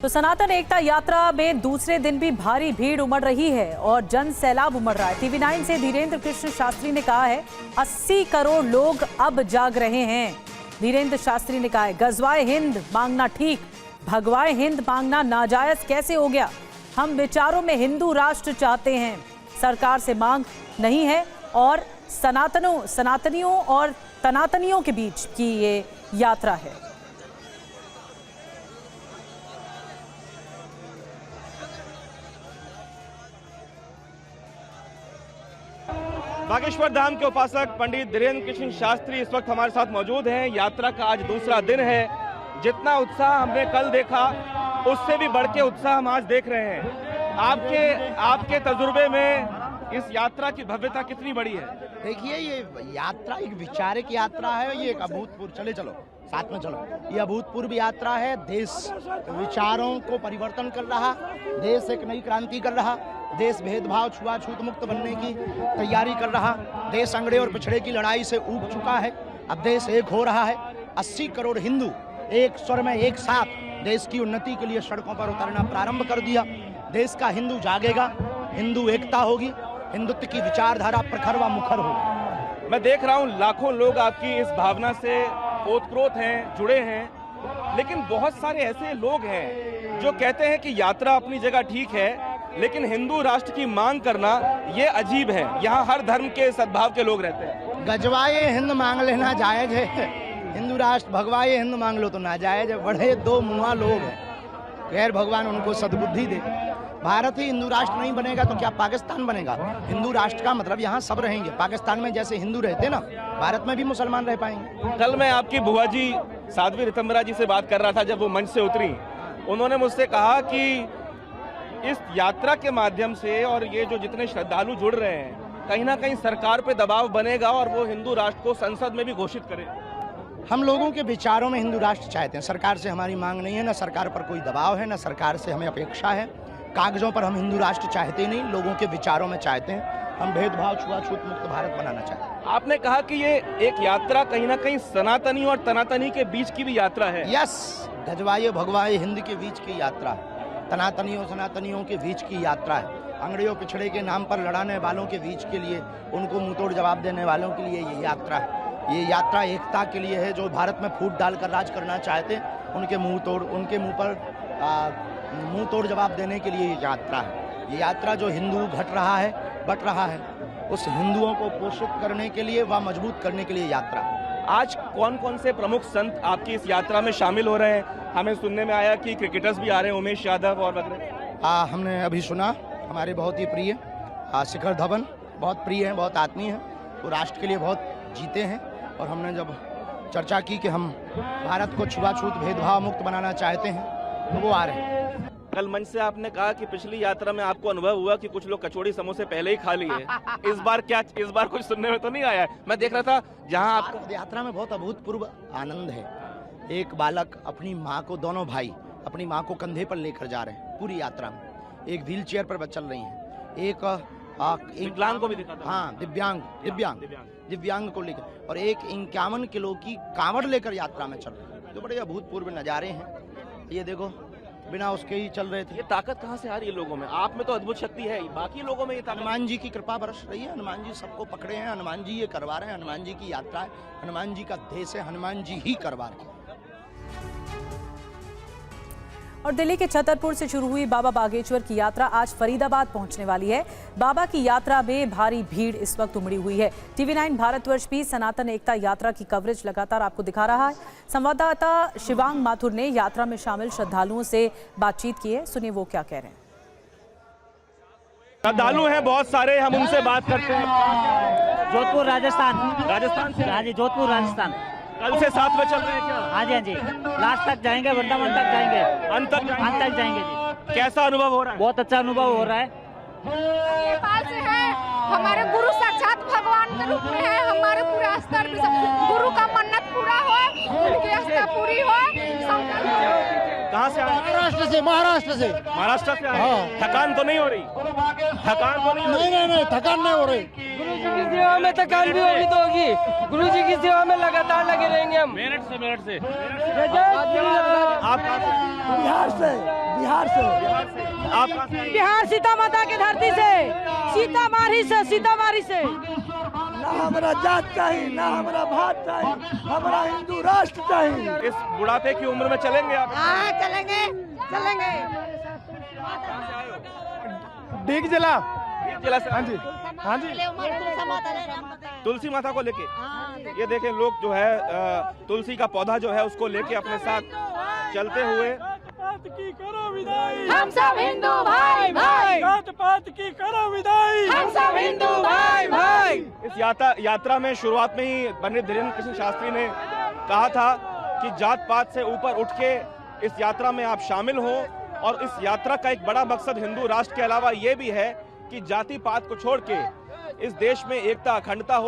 तो सनातन एकता यात्रा में दूसरे दिन भी भारी भीड़ उमड़ रही है और जन सैलाब उमड़ रहा है। टीवी9 से धीरेन्द्र कृष्ण शास्त्री ने कहा है 80 करोड़ लोग अब जाग रहे हैं। धीरेन्द्र शास्त्री ने कहा है गजवाए हिंद मांगना ठीक, भगवाए हिंद मांगना नाजायज कैसे हो गया। हम विचारों में हिंदू राष्ट्र चाहते हैं, सरकार से मांग नहीं है। और सनातनियों और तनातनियों के बीच की ये यात्रा है। बागेश्वर धाम के उपासक पंडित धीरेन्द्र कृष्ण शास्त्री इस वक्त हमारे साथ मौजूद हैं। यात्रा का आज दूसरा दिन है। जितना उत्साह हमने कल देखा उससे भी बढ़ के उत्साह हम आज देख रहे हैं। आपके तजुर्बे में इस यात्रा की भव्यता कितनी बड़ी है? देखिए, ये यात्रा एक विचारिक यात्रा है। ये एक अभूतपूर्व, चलो साथ में चलो, ये अभूतपूर्व यात्रा है। देश विचारों को परिवर्तन कर रहा, देश एक नई क्रांति कर रहा, देश भेदभाव छुआछूत मुक्त बनने की तैयारी कर रहा, देश अंगड़े और पिछड़े की लड़ाई से ऊब चुका है। अब देश एक हो रहा है। 80 करोड़ हिंदू एक स्वर में एक साथ देश की उन्नति के लिए सड़कों पर उतरना प्रारंभ कर दिया। देश का हिंदू जागेगा, हिंदू एकता होगी, हिंदुत्व की विचारधारा प्रखर व मुखर होगी। मैं देख रहा हूँ लाखों लोग आपकी इस भावना से ओतप्रोत हैं, जुड़े हैं, लेकिन बहुत सारे ऐसे लोग हैं जो कहते हैं कि यात्रा अपनी जगह ठीक है, लेकिन हिंदू राष्ट्र की मांग करना ये अजीब है। यहाँ हर धर्म के सद्भाव के लोग रहते हैं। गजवाए हिंद मांग लेना जायज है, हिंदू राष्ट्र भगवाए हिंद मांग लो तो नाजायज है। बड़े दो मुआ लोग हैं। खैर, भगवान उनको सद्बुद्धि दे। भारत ही हिंदू राष्ट्र नहीं बनेगा तो क्या पाकिस्तान बनेगा? हिंदू राष्ट्र का मतलब यहाँ सब रहेंगे। पाकिस्तान में जैसे हिंदू रहते ना, भारत में भी मुसलमान रह पाएंगे। कल मैं आपकी बुआ जी साध्वी ऋतंबरा जी से बात कर रहा था। जब वो मंच से उतरी, उन्होंने मुझसे कहा कि इस यात्रा के माध्यम से और ये जो जितने श्रद्धालु जुड़ रहे हैं, कहीं ना कहीं सरकार पे दबाव बनेगा और वो हिंदू राष्ट्र को संसद में भी घोषित करे। हम लोगों के विचारों में हिंदू राष्ट्र चाहते हैं। सरकार से हमारी मांग नहीं है, ना सरकार पर कोई दबाव है, ना सरकार से हमें अपेक्षा है। कागजों पर हम हिंदू राष्ट्र चाहते नहीं, लोगों के विचारों में चाहते हैं। हम भेदभाव छुआछूत मुक्त भारत बनाना चाहते हैं। आपने कहा कि ये एक यात्रा कहीं ना कहीं सनातनी और तनातनी के बीच की भी यात्रा है। यस, गजवाए भगवाए हिंद के बीच की यात्रा है, तनातनियों सनातनियों के बीच की यात्रा है। अंग्रेजों पिछड़े के नाम पर लड़ाने वालों के बीच के लिए, उनको मुंहतोड़ जवाब देने वालों के लिए ये यात्रा है। ये यात्रा एकता के लिए है। जो भारत में फूट डालकर राज करना चाहते हैं, उनके मुंह पर मुंह तोड़ जवाब देने के लिए ये यात्रा है। ये यात्रा जो हिंदू घट रहा है, बट रहा है, उस हिंदुओं को पोषित करने के लिए व मजबूत करने के लिए यात्रा। आज कौन कौन से प्रमुख संत आपकी इस यात्रा में शामिल हो रहे हैं? हमें सुनने में आया कि क्रिकेटर्स भी आ रहे हैं, उमेश यादव और वगैरह। हमने अभी सुना, हमारे बहुत ही प्रिय शिखर धवन बहुत प्रिय हैं, बहुत आत्मीय हैं। वो राष्ट्र के लिए बहुत जीते हैं। और हमने जब चर्चा की कि हम भारत को छुआछूत भेदभाव मुक्त बनाना चाहते हैं, तो वो आ रहे हैं। कल मंच से आपने कहा कि पिछली यात्रा में आपको अनुभव हुआ कि कुछ लोग कचौड़ी समोसे पहले ही खा लिए। इस बार कुछ सुनने में तो नहीं आया है? मैं देख रहा था जहां आपको यात्रा में बहुत अभूतपूर्व आनंद है। एक बालक अपनी माँ को, दोनों भाई अपनी माँ को कंधे पर लेकर जा रहे हैं पूरी यात्रा में। एक व्हील चेयर पर चल रही है, एक विकलांग को भी दिखा था। हाँ, दिव्यांग को लेकर, और एक 51 किलो की कांवड़ लेकर यात्रा में चल रहे हैं। तो बड़े अभूतपूर्व नज़ारे हैं। ये देखो, बिना उसके ही चल रहे थे। ये ताकत कहाँ से आ रही है लोगों में? आप में तो अद्भुत शक्ति है, बाकी लोगों में ये ताकत। हनुमान जी की कृपा बरस रही है। हनुमान जी सबको पकड़े हैं, हनुमान जी ये करवा रहे हैं। हनुमान जी की यात्रा है, हनुमान जी का देश है, हनुमान जी ही करवा रहे हैं। और दिल्ली के छतरपुर से शुरू हुई बाबा बागेश्वर की यात्रा आज फरीदाबाद पहुंचने वाली है। बाबा की यात्रा में भारी भीड़ इस वक्त उमड़ी हुई है। टीवी9 भारतवर्ष भी सनातन एकता यात्रा की कवरेज लगातार आपको दिखा रहा है। संवाददाता शिवांग माथुर ने यात्रा में शामिल श्रद्धालुओं से बातचीत की है। सुनिए वो क्या कह रहे हैं। श्रद्धालु हैं बहुत सारे, हम उनसे बात करते हैं। जोधपुर राजस्थान से? हाँ जी, जोधपुर राजस्थान। कल से साथ में चल रहे हैं क्या? हाँ जी, हाँ जी, लास्ट तक जाएंगे, वृंदावन तक जाएंगे, अंत तक जाएंगे जी। कैसा अनुभव हो रहा है? बहुत अच्छा अनुभव हो रहा है। नेपाल से है, हमारे गुरु साक्षात भगवान के रूप में है। हमारे पूरे स्तर पे गुरु का मन्नत पूरा हो, उनकी आस्था पूरी हो। कहाँ से आए? महाराष्ट्र से महाराष्ट्र से आए। हाँ। थकान तो नहीं हो रही? नहीं, थकान नहीं हो रही। गुरु जी की सेवा में थकान भी होगी तो होगी। गुरु जी की सेवा में लगातार लगे रहेंगे हम। मेरठ से आप बिहार से बिहार से। आप कहाँ से आए? बिहार सीता माता के धरती से, सीतामाढ़ी से। ना हमारा जात चाहिए, ना हमारा भात चाहिए, हमारा हिंदू राष्ट्र चाहिए। इस बुढ़ापे की उम्र में चलेंगे आप? हाँ चलेंगे। डीग जिला। जिला से? हाँ जी, हाँ जी। तुलसी माता को लेके ये देखें लोग जो है तुलसी का पौधा जो है उसको लेके अपने साथ चलते हुए की करो विदाई, हम सब हिंदू भाई भाई, जात पात की करो विदाई, हम सब हिंदू भाई भाई। इस यात्रा में शुरुआत में ही पंडित धीरेन्द्र कृष्ण शास्त्री ने कहा था कि जात पात से ऊपर उठ के इस यात्रा में आप शामिल हो, और इस यात्रा का एक बड़ा मकसद हिंदू राष्ट्र के अलावा ये भी है कि जाति पात को छोड़ के इस देश में एकता अखंडता हो।